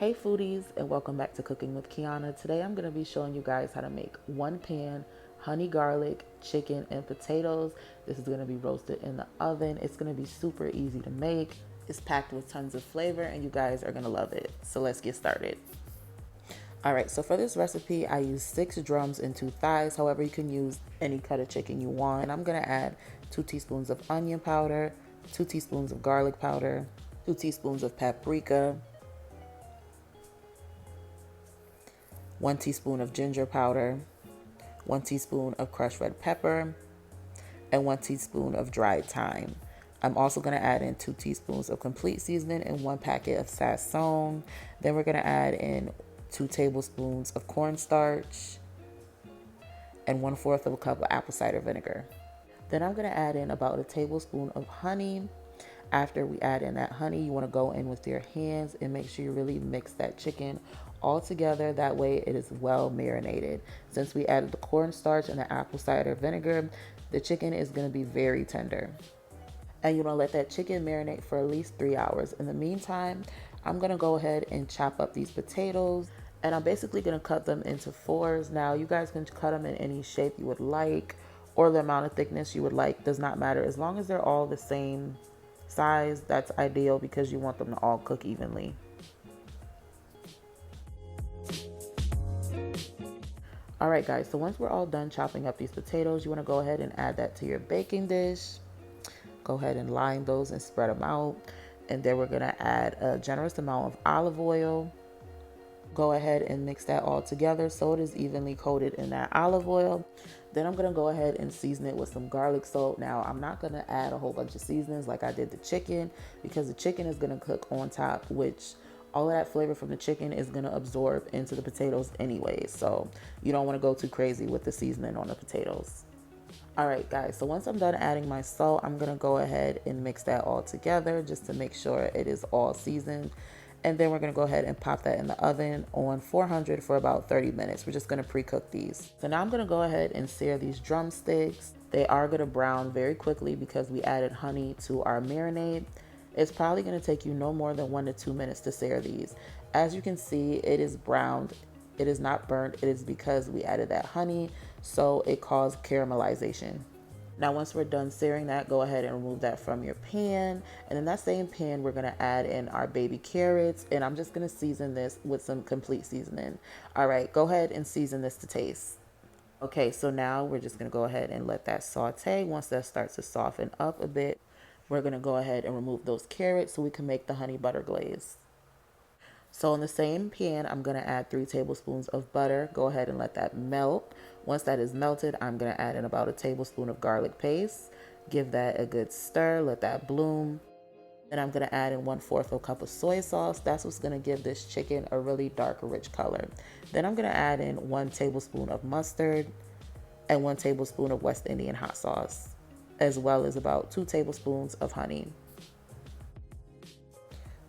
Hey foodies, and welcome back to Cooking with Kiana. Today I'm going to be showing you guys how to make one pan honey garlic chicken and potatoes. This is going to be roasted in the oven. It's going to be super easy to make. It's packed with tons of flavor and you guys are going to love it. So let's get started. All right, so for this recipe, I use 6 drums and 2 thighs. However, you can use any cut of chicken you want. And I'm going to add 2 teaspoons of onion powder, 2 teaspoons of garlic powder, 2 teaspoons of paprika, 1 teaspoon of ginger powder, 1 teaspoon of crushed red pepper, and 1 teaspoon of dried thyme. I'm also going to add in 2 teaspoons of complete seasoning and 1 packet of sazon. Then we're going to add in 2 tablespoons of cornstarch and 1/4 of a cup of apple cider vinegar. Then I'm going to add in about a tablespoon of honey. After we add in that honey, you want to go in with your hands and make sure you really mix that chicken all together. That way it is well marinated. Since we added the cornstarch and the apple cider vinegar, the chicken is going to be very tender. And you want to let that chicken marinate for at least 3 hours. In the meantime, I'm going to go ahead and chop up these potatoes. And I'm basically going to cut them into 4s. Now, you guys can cut them in any shape you would like, or the amount of thickness you would like. Does not matter. As long as they're all the same size, that's ideal because you want them to all cook evenly. All right, guys, so once we're all done chopping up these potatoes, you want to go ahead and add that to your baking dish. Go ahead and line those and spread them out. And then we're going to add a generous amount of olive oil. Go ahead and mix that all together so it is evenly coated in that olive oil. Then I'm going to go ahead and season it with some garlic salt. Now, I'm not going to add a whole bunch of seasonings like I did the chicken because the chicken is going to cook on top, which all of that flavor from the chicken is going to absorb into the potatoes anyway. So you don't want to go too crazy with the seasoning on the potatoes. All right, guys, so once I'm done adding my salt, I'm going to go ahead and mix that all together just to make sure it is all seasoned. And then we're going to go ahead and pop that in the oven on 400 for about 30 minutes. We're just going to pre-cook these. So now I'm going to go ahead and sear these drumsticks. They are going to brown very quickly because we added honey to our marinade. It's probably going to take you no more than 1 to 2 minutes to sear these. As you can see, it is browned. It is not burnt. It is because we added that honey, so it caused caramelization. Now, once we're done searing that, go ahead and remove that from your pan. And in that same pan, we're gonna add in our baby carrots, and I'm just gonna season this with some complete seasoning. All right, go ahead and season this to taste. Okay, so now we're just gonna go ahead and let that saute. Once that starts to soften up a bit, we're gonna go ahead and remove those carrots so we can make the honey butter glaze. So in the same pan, I'm going to add 3 tablespoons of butter. Go ahead and let that melt. Once that is melted, I'm going to add in about a tablespoon of garlic paste. Give that a good stir. Let that bloom. Then I'm going to add in 1/4 of a cup of soy sauce. That's what's going to give this chicken a really dark, rich color. Then I'm going to add in 1 tablespoon of mustard and 1 tablespoon of West Indian hot sauce, as well as about 2 tablespoons of honey.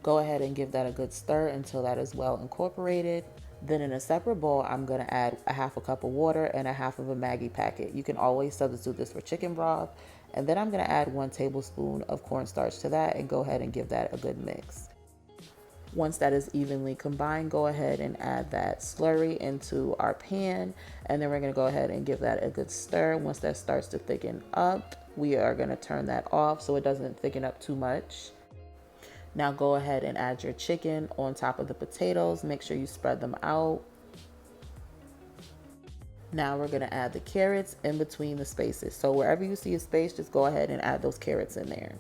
Go ahead and give that a good stir until that is well incorporated. Then in a separate bowl, I'm going to add a 1/2 cup of water and a 1/2 of a Maggi packet. You can always substitute this for chicken broth. And then I'm going to add 1 tablespoon of cornstarch to that and go ahead and give that a good mix. Once that is evenly combined, go ahead and add that slurry into our pan. And then we're going to go ahead and give that a good stir. Once that starts to thicken up, we are going to turn that off so it doesn't thicken up too much. Now go ahead and add your chicken on top of the potatoes. Make sure you spread them out. Now we're going to add the carrots in between the spaces. So wherever you see a space, just go ahead and add those carrots in there.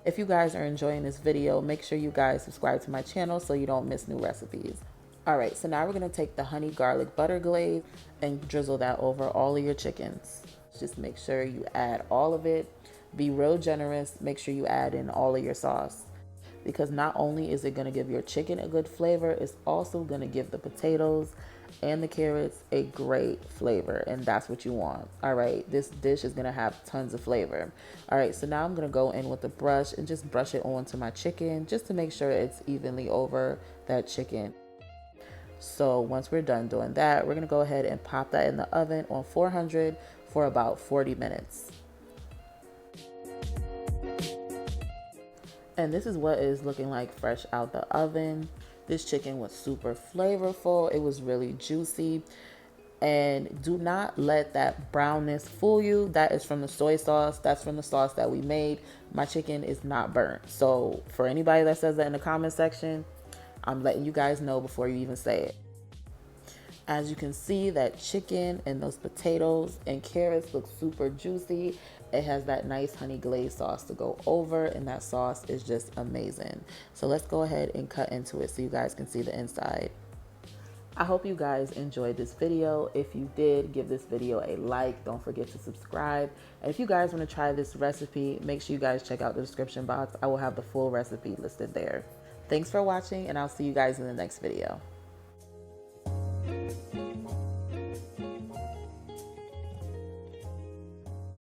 If you guys are enjoying this video, make sure you guys subscribe to my channel so you don't miss new recipes. All right, so now we're going to take the honey garlic butter glaze and drizzle that over all of your chickens. Just make sure you add all of it. Be real generous. Make sure you add in all of your sauce, because not only is it going to give your chicken a good flavor, it's also going to give the potatoes and the carrots a great flavor, and that's what you want. All right, this dish is going to have tons of flavor. All right, so now I'm going to go in with a brush and just brush it onto my chicken just to make sure it's evenly over that chicken. So once we're done doing that, we're going to go ahead and pop that in the oven on 400 for about 40 minutes. And this is what it is looking like fresh out the oven. This chicken was super flavorful. It was really juicy. And do not let that brownness fool you. That is from the soy sauce. That's from the sauce that we made. My chicken is not burnt. So for anybody that says that in the comment section, I'm letting you guys know before you even say it. As you can see, that chicken and those potatoes and carrots look super juicy. It has that nice honey glaze sauce to go over, and that sauce is just amazing. So let's go ahead and cut into it so you guys can see the inside. I hope you guys enjoyed this video. If you did, give this video a like. Don't forget to subscribe. And if you guys want to try this recipe, make sure you guys check out the description box. I will have the full recipe listed there. Thanks for watching, and I'll see you guys in the next video.